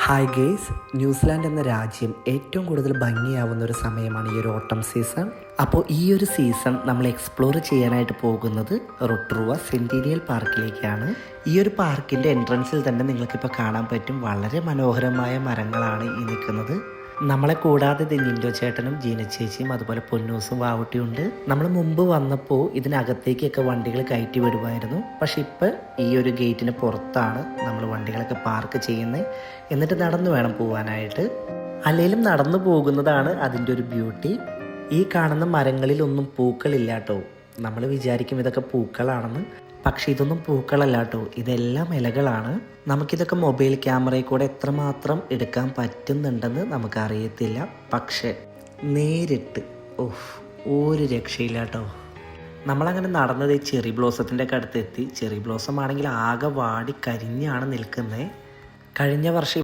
Hi guys, New Zealand എന്ന രാജ്യം ഏറ്റവും കൂടുതൽ ഭംഗിയാവുന്ന ഒരു സമയമാണ് ഈ ഒരു ഓട്ടം സീസൺ. അപ്പോൾ ഈ ഒരു സീസൺ നമ്മൾ എക്സ്പ്ലോർ ചെയ്യാനായിട്ട് പോകുന്നത് റൊട്രുവ സെൻറ്റീനിയൽ പാർക്കിലേക്കാണ്. ഈ ഒരു പാർക്കിൻ്റെ എൻട്രൻസിൽ തന്നെ നിങ്ങൾക്കിപ്പോൾ കാണാൻ പറ്റും, വളരെ മനോഹരമായ മരങ്ങളാണ് ഈ നിൽക്കുന്നത്. നമ്മളെ കൂടാതെ നിൻഡോ ചേട്ടനും ജീന ചേച്ചിയും അതുപോലെ പൊന്നൂസും വാവുട്ടിയും ഉണ്ട്. നമ്മൾ മുമ്പ് വന്നപ്പോൾ ഇതിനകത്തേക്കൊക്കെ വണ്ടികൾ കയറ്റി വിടുമായിരുന്നു. പക്ഷെ ഇപ്പം ഈ ഒരു ഗേറ്റിന് പുറത്താണ് നമ്മൾ വണ്ടികളൊക്കെ പാർക്ക് ചെയ്യുന്നത്. എന്നിട്ട് നടന്നു വേണം പോകാനായിട്ട്. അല്ലെങ്കിലും നടന്നു പോകുന്നതാണ് അതിൻ്റെ ഒരു ബ്യൂട്ടി. ഈ കാണുന്ന മരങ്ങളിലൊന്നും പൂക്കളില്ല കേട്ടോ. നമ്മൾ വിചാരിക്കും ഇതൊക്കെ പൂക്കളാണെന്ന്, പക്ഷെ ഇതൊന്നും പൂക്കളല്ല കേട്ടോ, ഇതെല്ലാം ഇലകളാണ്. നമുക്കിതൊക്കെ മൊബൈൽ ക്യാമറയിൽ കൂടെ എത്രമാത്രം എടുക്കാൻ പറ്റുന്നുണ്ടെന്ന് നമുക്കറിയത്തില്ല. പക്ഷെ നേരിട്ട് ഒരു രക്ഷയില്ല കേട്ടോ. നമ്മളങ്ങനെ നടന്നത് ഈ ചെറി ബ്ലോസത്തിൻ്റെ ഒക്കെ അടുത്തെത്തി. ചെറി ബ്ലോസം ആണെങ്കിൽ ആകെ വാടി കരിഞ്ഞാണ് നിൽക്കുന്നത്. കഴിഞ്ഞ വർഷം